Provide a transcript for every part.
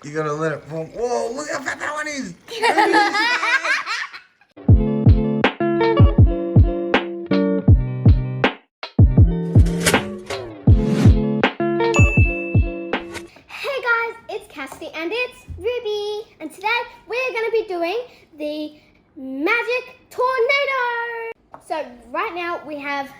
You gotta let it fall. Whoa, look how fat that one is. Hey guys, it's Cassidy and it's Ruby. And today we're going to be doing the magic tornado. So right now we have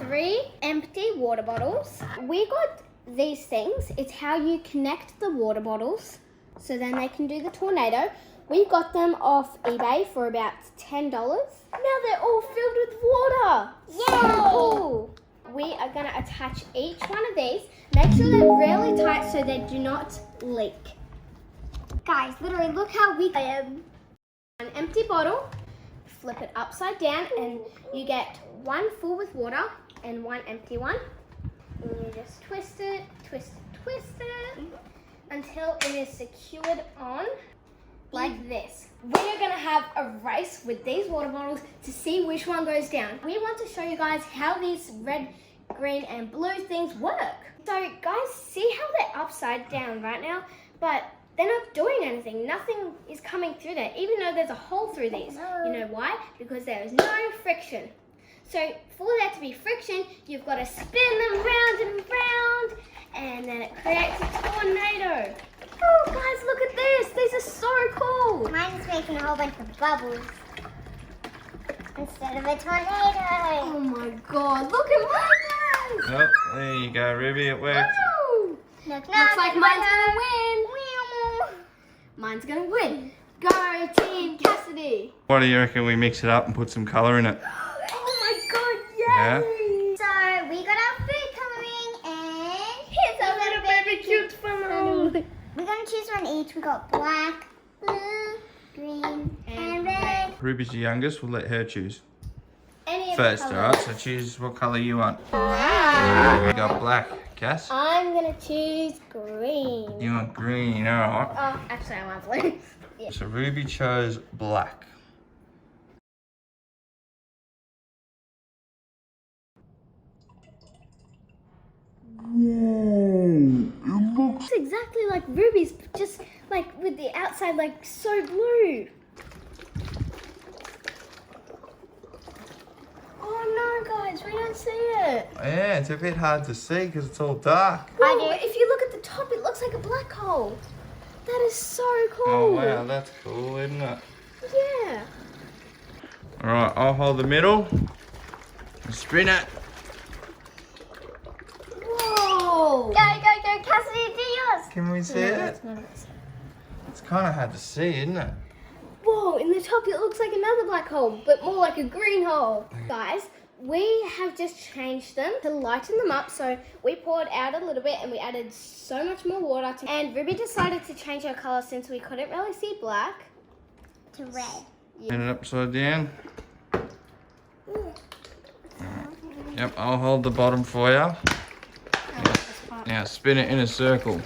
3 empty water bottles. We got these things. It's how you connect the water bottles so then they can do the tornado. We got them off eBay for about $10. Now they're all filled with water. So cool. We are going to attach each one of these. Make sure they're really tight so they do not leak. Guys, literally look how weak I am. An empty bottle, flip it upside down and you get one full with water and one empty one. And you just twist it, twist it, twist it until it is secured on like this. We are going to have a race with these water bottles to see which one goes down. We want to show you guys how these red, green and blue things work. So guys, see how they're upside down right now, but they're not doing anything. Nothing is coming through there, even though there's a hole through these. You know why? Because there is no friction. So for there to be friction, you've got to spin them round and round, and then it creates a tornado. Oh guys, look at this. These are so cool. Mine's making a whole bunch of bubbles instead of a tornado. Oh my god, look at mine, guys. Oh, there you go, Ruby. It worked. Woo! Looks like mine's gonna win. Mine's gonna win. Go Team Cassidy. What do you reckon we mix it up and put some colour in it? Oh my god, yay! So we got our food coloring and Here's a little baby cute funnel. we're gonna choose one each. We got black, blue, green, and red. Ruby's the youngest. We'll let her choose Any of first, the alright? colours. So choose what colour you want. Wow. We got black. Cass? I'm gonna choose green. You want green, alright. Oh, actually I want blue. Yeah. So Ruby chose black. It's exactly like Ruby's, just like with the outside like so blue. Oh no guys, we don't see it. Yeah, it's a bit hard to see because it's all dark. Whoa, if you look at the top, it looks like a black hole. That is so cool. Oh wow, that's cool, isn't it? Yeah. Alright, I'll hold the middle. And spin it. Whoa. Go, Cassidy, do yours. Can we see it? It's kind of hard to see, isn't it? Whoa, in the top it looks like another black hole, but more like a green hole. Guys, we have just changed them to lighten them up, so we poured out a little bit and we added so much more water. And Ruby decided to change her colour since we couldn't really see black. To red. Spin it upside down. Yep, I'll hold the bottom for you. Now spin it in a circle.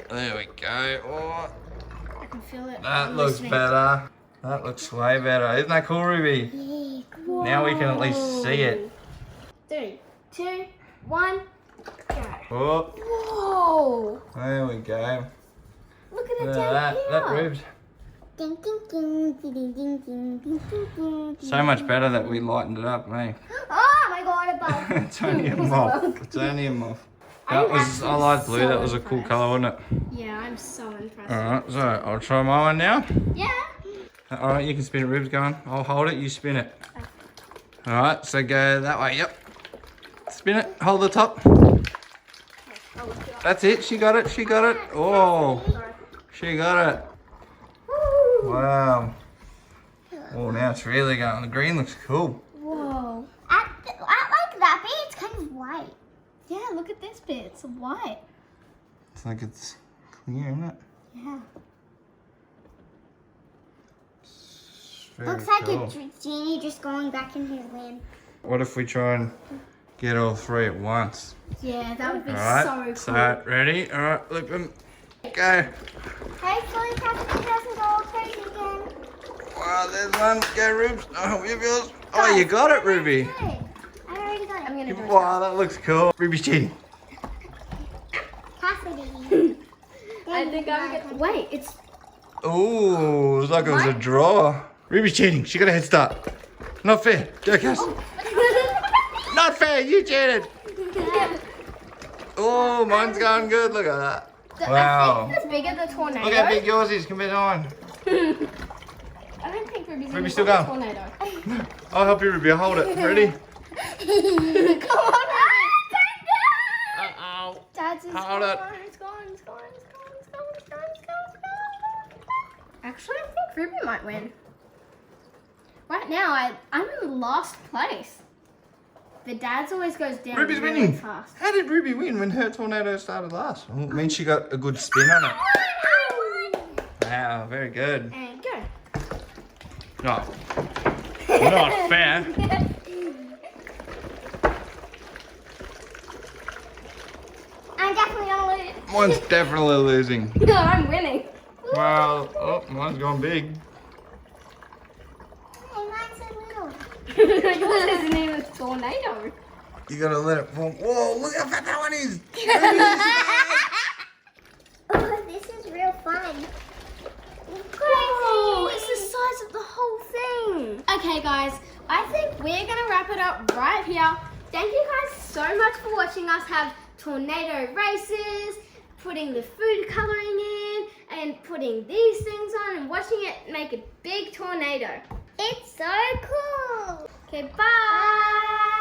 There we go. Oh, I can feel it. that looks better. That looks way better. Isn't that cool, Ruby? Yeah. Now we can at least see it. 3, 2, 1, go. Oh, Whoa! there we go. Look at it Look down at here. that ribs. Ding, ding, ding, ding, ding, ding, ding, ding, ding, So much better that we lightened it up, eh? Oh my god, a bug. It's only a moth. It's only a moth. That was, I like blue. That was a cool colour, wasn't it? Yeah, I'm so impressed. Alright, so I'll try my one now. Yeah. Alright, you can spin it, ribs going. I'll hold it, you spin it. Alright, so go that way, yep. Spin it, hold the top. That's it, she got it, she got it. Oh, she got it. Wow. Oh, now it's really going. The green looks cool. Whoa. I like that bit. It's kind of white. Yeah, look at this bit. It's white. It's like it's clear, isn't it? Yeah. It's very Looks like cool. a genie just going back in his lamp. What if we try and get all 3 at once? Yeah, that would be Alright, so cool. so ready? Alright, flip them. Go. Hopefully Cassidy doesn't go crazy again. Wow, there's one. Go, Rubes. Oh, you yours. Oh, you got it, Ruby. Good. I already got it. I'm gonna do it. Wow, that looks cool. Ruby's cheating. Cassidy. I I think I'm gonna. Wait, it's. Ooh, it's like it was a draw. Ruby's cheating. She got a head start. Not fair. Go, Cass. Not fair. You cheated. Oh, mine's going good. Look at that. Wow. I think that's bigger than tornado. Look how big yours is compared to mine. I don't think Ruby's still going. Tornado. I'll help you, Ruby. I'll hold it. Ready? Come on, Uh-oh. Dad's is Hold gone. it. It's gone. It's gone. It's gone. It's gone. It's gone. It's gone. It's gone. Actually, I think Ruby might win. Right now, I'm in last place. The dad's always goes down. Ruby's really winning. fast. How did Ruby win when her tornado started last? Well, it means she got a good spin on it. Wow, very good. And go. No. Not fair. I'm definitely gonna lose. Mine's definitely losing. No, I'm winning. Well, oh, mine's gone big. Hey, mine's so little. Yours isn't even a tornado. You gotta let it fall. Whoa, look how fat that one is. Oh, this is real fun. Oh, it's the size of the whole thing. Okay, guys, I think we're gonna wrap it up right here. Thank you guys so much for watching us have tornado races, putting the food coloring in, and putting these things on and watching it make a big tornado. It's so cool. Okay, bye.